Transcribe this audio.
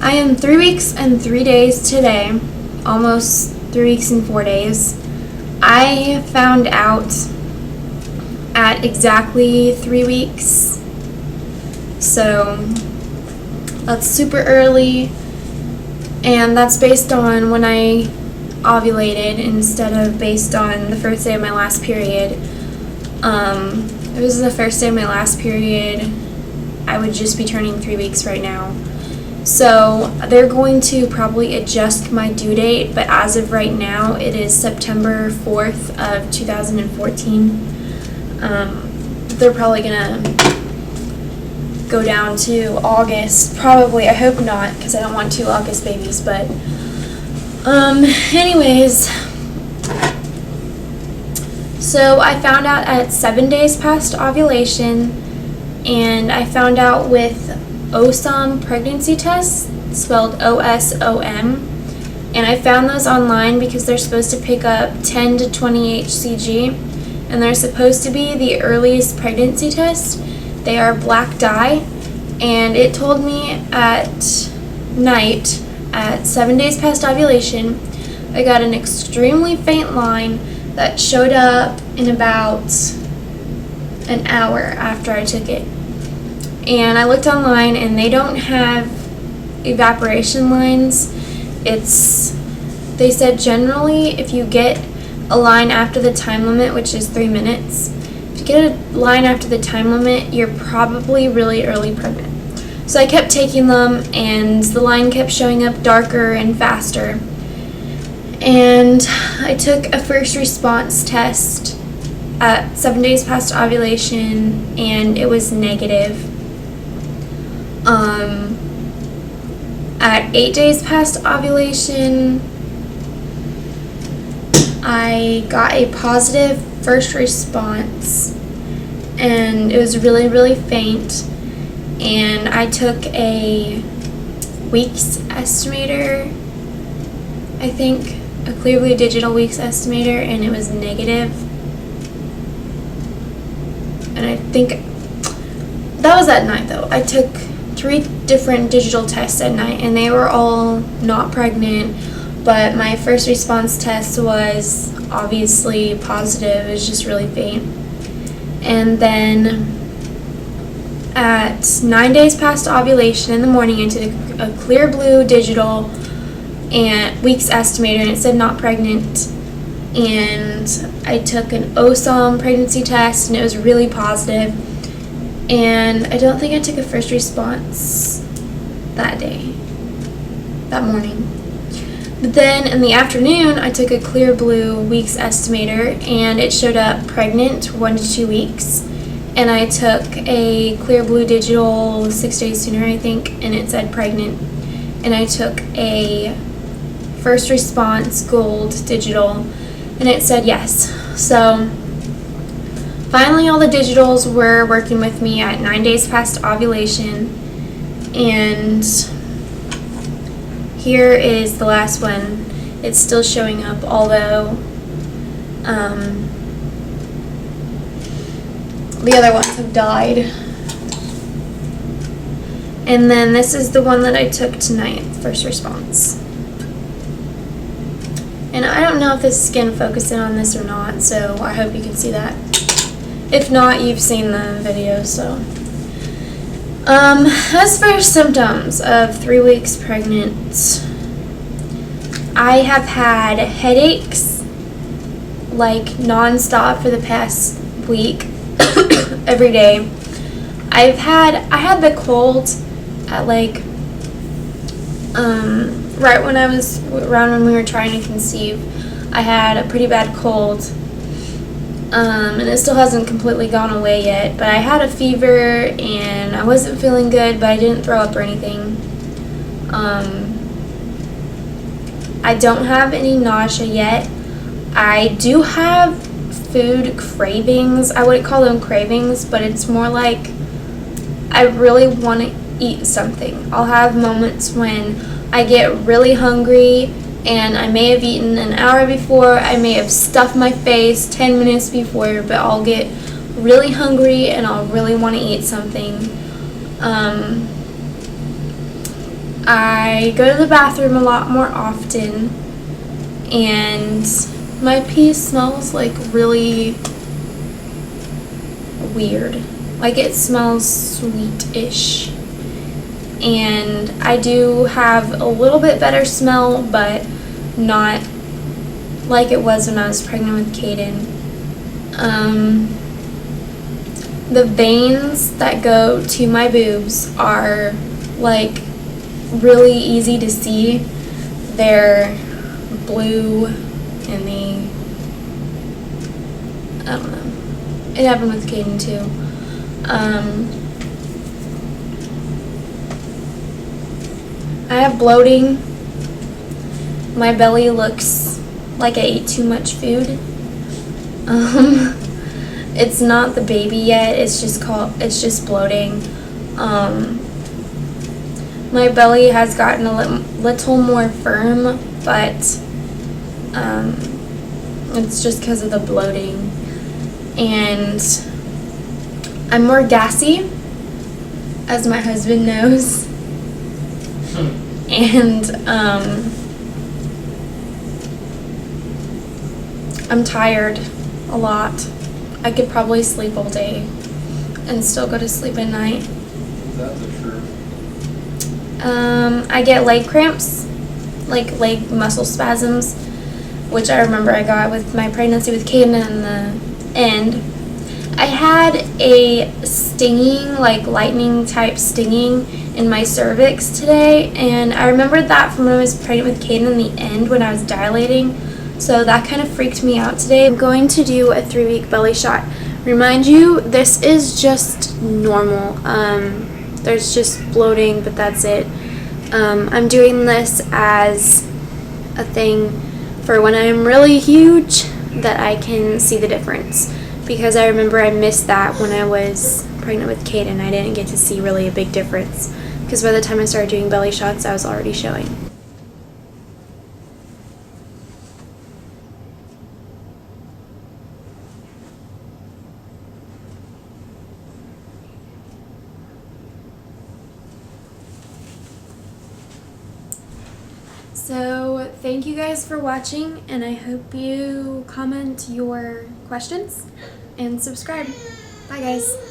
I am 3 weeks and 3 days today, almost 3 weeks and 4 days. I found out at exactly 3 weeks, so that's super early, and that's based on when I ovulated instead of based on the first day of my last period. If it was the first day of my last period, I would just be turning 3 weeks right now. So they're going to probably adjust my due date, but as of right now, it is September 4th of 2014. They're probably going to go down to August. Probably, I hope not, because I don't want 2 August babies, but anyways, so I found out at 7 days past ovulation, and I found out with OSOM pregnancy tests, spelled O-S-O-M, and I found those online because they're supposed to pick up 10 to 20 HCG, and they're supposed to be the earliest pregnancy test. They are black dye, and it told me at night, at 7 days past ovulation, I got an extremely faint line that showed up in about an hour after I took it. And I looked online, and they don't have evaporation lines. They said generally if you get a line after the time limit, which is 3 minutes, if you get a line after the time limit, you're probably really early pregnant. So I kept taking them, and the line kept showing up darker and faster. And I took a first response test at 7 days past ovulation, and it was negative. At 8 days past ovulation, I got a positive first response, and it was really, really faint, and I took a weeks estimator, I think, a Clear Blue Digital weeks estimator, and it was negative. And I think that was at night, though. I took 3 different digital tests at night, and they were all not pregnant, but my first response test was obviously positive. It was just really faint. And then at 9 days past ovulation in the morning, I took a Clear Blue Digital and weeks estimator, and it said not pregnant. And I took an OSOM pregnancy test, and it was really positive. And I don't think I took a first response that morning. But then in the afternoon, I took a Clear Blue weeks estimator, and it showed up pregnant 1 to 2 weeks. And I took a Clear Blue Digital 6 days sooner, I think, and it said pregnant. And I took a first response gold digital, and it said yes. So finally, all the digitals were working with me at 9 days past ovulation, and here is the last one. It's still showing up, although the other ones have died. And then this is the one that I took tonight, first response. And I don't know if this is going to focus in on this or not, so I hope you can see that. If not, you've seen the video, so. As for symptoms of 3 weeks pregnant, I have had headaches, like, non-stop for the past week, every day. I had the cold at, like, around when we were trying to conceive. I had a pretty bad cold. And it still hasn't completely gone away yet, but I had a fever, and I wasn't feeling good, but I didn't throw up or anything. I don't have any nausea yet. I do have food cravings. I wouldn't call them cravings, but it's more like I really want to eat something. I'll have moments when I get really hungry, and I may have eaten an hour before, I may have stuffed my face 10 minutes before, but I'll get really hungry and I'll really want to eat something. I go to the bathroom a lot more often, and my pee smells like really weird. Like it smells sweet-ish. And I do have a little bit better smell, but not like it was when I was pregnant with Kaiden. The veins that go to my boobs are like really easy to see. They're blue and I don't know. It happened with Kaiden too. I have bloating. My belly looks like I ate too much food. It's not the baby yet. It's just bloating. My belly has gotten a little more firm, but it's just because of the bloating. And I'm more gassy, as my husband knows. And I'm tired a lot. I could probably sleep all day and still go to sleep at night. Is that the truth? I get leg cramps, like leg muscle spasms, which I remember I got with my pregnancy with Kaiden in the end. I had a stinging, like lightning type stinging in my cervix today, and I remembered that from when I was pregnant with Kaiden in the end when I was dilating, so that kind of freaked me out today. I'm going to do a 3-week belly shot. Remind you, this is just normal. There's just bloating, but that's it. I'm doing this as a thing for when I'm really huge that I can see the difference, because I remember I missed that when I was pregnant with Kaiden. I didn't get to see really a big difference because by the time I started doing belly shots, I was already showing. So thank you guys for watching, and I hope you comment your questions and subscribe. Bye guys.